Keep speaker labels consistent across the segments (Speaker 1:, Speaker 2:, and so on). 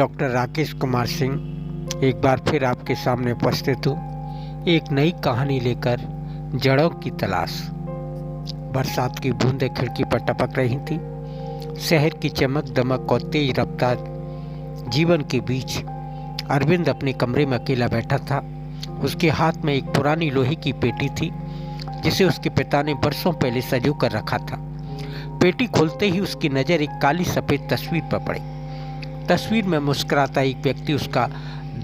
Speaker 1: Doctor Rakesh Kumar Singh एक बार फिर आपके सामने उपस्थित हूँ एक नई कहानी लेकर। जड़ों की तलाश। बरसात की बूंदें खिड़की पर टपक रही थी। शहर की चमक दमक और तेज रफ्तार जीवन के बीच अरविंद अपने कमरे में अकेला बैठा था। उसके हाथ में एक पुरानी लोहे की पेटी थी जिसे उसके पिता ने बरसों पहले सजो कर रखा था। पेटी खोलते ही उसकी नज़र एक काली सफ़ेद तस्वीर पर पड़ी। तस्वीर में मुस्कुराता एक व्यक्ति उसका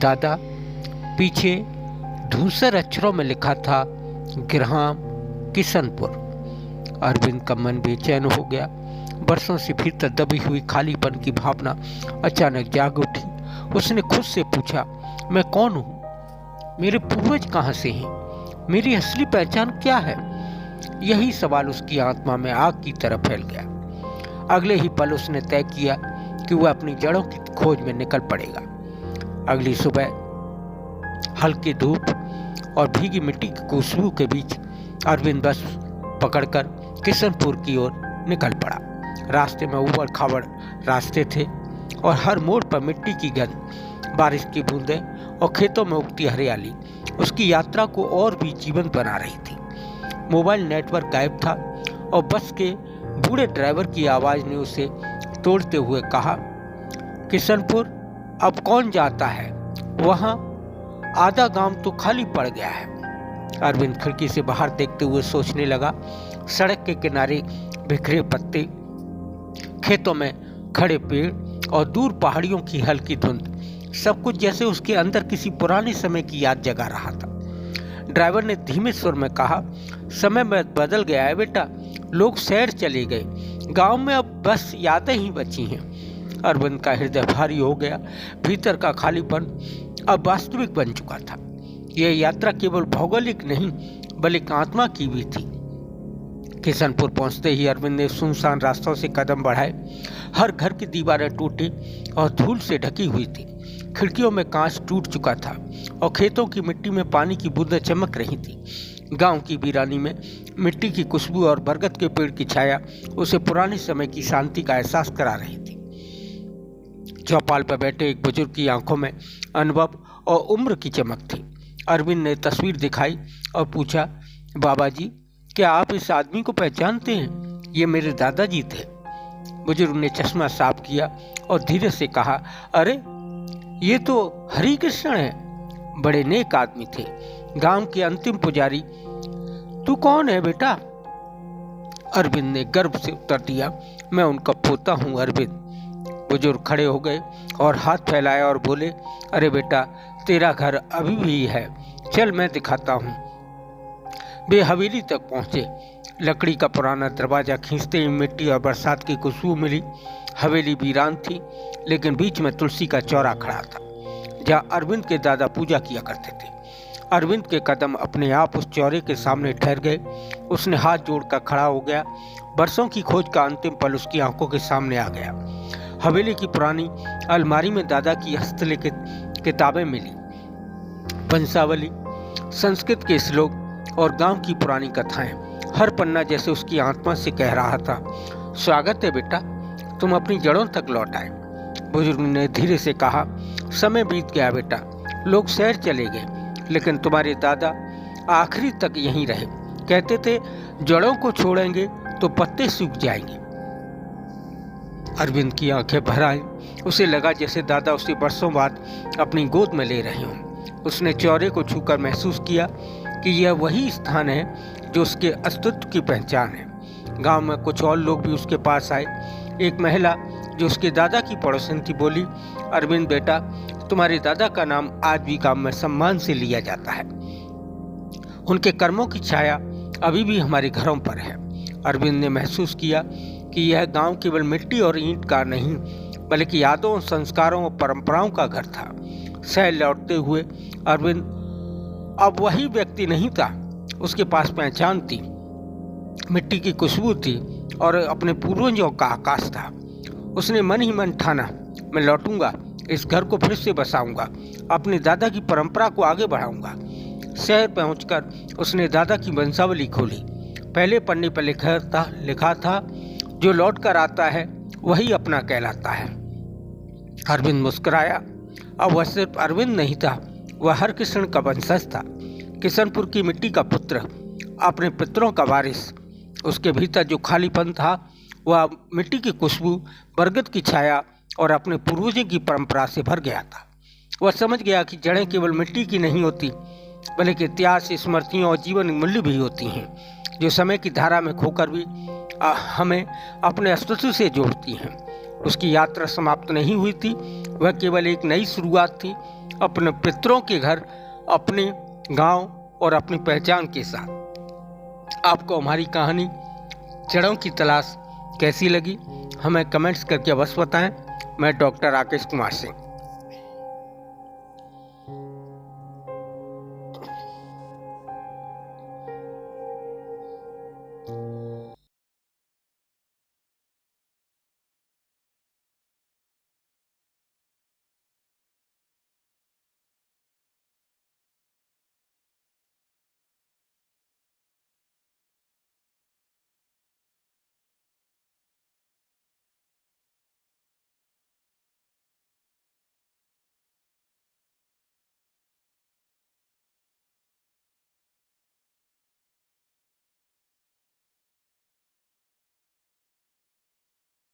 Speaker 1: दादा। पीछे धूसर अक्षरों में लिखा था ग्राम किशनपुर। अरविंद का मन बेचैन हो गया। बरसों से भीतर दबी हुई खालीपन की भावना अचानक जाग उठी। उसने खुद से पूछा, मैं कौन हूँ? मेरे पूर्वज कहाँ से हैं? मेरी असली पहचान क्या है? यही सवाल उसकी आत्मा में आग की तरह फैल गया। अगले ही पल उसने तय किया कि वह अपनी जड़ों की खोज में निकल पड़ेगा। अगली सुबह हल्की धूप और भीगी मिट्टी की खुशबू के बीच अरविंद बस पकड़कर किशनपुर की ओर निकल पड़ा। रास्ते में उबड़ खाबड़ रास्ते थे और हर मोड़ पर मिट्टी की गंध, बारिश की बूंदें और खेतों में उगती हरियाली उसकी यात्रा को और भी जीवंत बना रही थी। मोबाइल नेटवर्क गायब था और बस के बूढ़े ड्राइवर की आवाज़ ने उसे तोड़ते हुए कहा, किशनपुर अब कौन जाता है? वहाँ आधा गांव तो खाली पड़ गया है। अरविंद खिड़की से बाहर देखते हुए सोचने लगा। सड़क के किनारे बिखरे पत्ते, खेतों में खड़े पेड़ और दूर पहाड़ियों की हल्की धुंध, सब कुछ जैसे उसके अंदर किसी पुराने समय की याद जगा रहा था। ड्राइवर ने धीमे स्वर में कहा, समय में बदल गया है बेटा, लोग शहर चले गए, गांव में अब बस यादें ही बची हैं। अरविंद का हृदय भारी हो गया। भीतर का खालीपन अब वास्तविक बन चुका था। यह यात्रा केवल भौगोलिक नहीं बल्कि आत्मा की भी थी। किशनपुर पहुंचते ही अरविंद ने सुनसान रास्तों से कदम बढ़ाए। हर घर की दीवारें टूटी और धूल से ढकी हुई थी। खिड़कियों में कांच टूट चुका था और खेतों की मिट्टी में पानी की बूंदें चमक रही थी। गांव की वीरानी में मिट्टी की खुशबू और बरगद के पेड़ की छाया उसे पुराने समय की शांति का एहसास करा रही थी। चौपाल पर बैठे एक बुजुर्ग की आंखों में अनुभव और उम्र की चमक थी। अरविंद ने तस्वीर दिखाई और पूछा, बाबा जी, क्या आप इस आदमी को पहचानते हैं? ये मेरे दादाजी थे। बुजुर्ग ने चश्मा साफ किया और धीरे से कहा, अरे ये तो हरि कृष्ण है। बड़े नेक आदमी थे, गांव के अंतिम पुजारी। तू कौन है बेटा? अरविंद ने गर्व से उत्तर दिया, मैं उनका पोता हूँ अरविंद। बुजुर्ग खड़े हो गए और हाथ फैलाया और बोले, अरे बेटा, तेरा घर अभी भी है, चल मैं दिखाता हूँ। वे हवेली तक पहुँचे। लकड़ी का पुराना दरवाजा खींचते ही मिट्टी और बरसात की खुशबू मिली। हवेली वीरान थी, लेकिन बीच में तुलसी का चौरा खड़ा था जहाँ अरविंद के दादा पूजा किया करते थे। अरविंद के कदम अपने आप उस चौरे के सामने ठहर गए। उसने हाथ जोड़कर खड़ा हो गया। बरसों की खोज का अंतिम पल उसकी आंखों के सामने आ गया। हवेली की पुरानी अलमारी में दादा की हस्तलिखित किताबें मिली। वंशावली, संस्कृत के श्लोक और गांव की पुरानी कथाएं। हर पन्ना जैसे उसकी आत्मा से कह रहा था, स्वागत है बेटा, तुम अपनी जड़ों तक लौट आए। बुजुर्ग ने धीरे से कहा, समय बीत गया बेटा, लोग शहर चले गए, लेकिन तुम्हारे दादा आखिरी तक यहीं रहे। कहते थे, जड़ों को छोड़ेंगे तो पत्ते सूख जाएंगे। अरविंद की आंखें भर आईं। उसे लगा जैसे दादा उसे बरसों बाद अपनी गोद में ले रहे हों। उसने चौरे को छूकर महसूस किया कि यह वही स्थान है जो उसके अस्तित्व की पहचान है। गांव में कुछ और लोग भी उसके पास आए। एक महिला जो उसके दादा की पड़ोसन थी बोली, अरविंद बेटा, तुम्हारे दादा का नाम आज भी गांव में सम्मान से लिया जाता है। उनके कर्मों की छाया अभी भी हमारे घरों पर है। अरविंद ने महसूस किया कि यह गांव केवल मिट्टी और ईंट का नहीं बल्कि यादों, संस्कारों और परंपराओं का घर था। शहर लौटते हुए अरविंद अब वही व्यक्ति नहीं था। उसके पास पहचान थी, मिट्टी की खुशबू थी और अपने पूर्वजों का आकाश था। उसने मन ही मन ठाना, मैं लौटूंगा, इस घर को फिर से बसाऊंगा, अपने दादा की परंपरा को आगे बढ़ाऊंगा। शहर पहुंचकर उसने दादा की वंशावली खोली। पहले पन्ने पर लिखा था, जो लौट कर आता है वही अपना कहलाता है। अरविंद मुस्कुराया। अब वह सिर्फ अरविंद नहीं था, वह हरकिशन का वंशज था, किशनपुर की मिट्टी का पुत्र, अपने पितरों का वारिस। उसके भीतर जो खालीपन था वह मिट्टी की खुशबू, बरगद की छाया और अपने पूर्वजों की परंपरा से भर गया था। वह समझ गया कि जड़ें केवल मिट्टी की नहीं होती, बल्कि इतिहास, स्मृतियों और जीवन मूल्य भी होती हैं, जो समय की धारा में खोकर भी हमें अपने अस्तित्व से जोड़ती हैं। उसकी यात्रा समाप्त नहीं हुई थी, वह केवल एक नई शुरुआत थी, अपने पितरों के घर, अपने गांव और अपनी पहचान के साथ। आपको हमारी कहानी जड़ों की तलाश कैसी लगी, हमें कमेंट्स करके अवश्य बताएं। मैं डॉक्टर राकेश कुमार सिंह।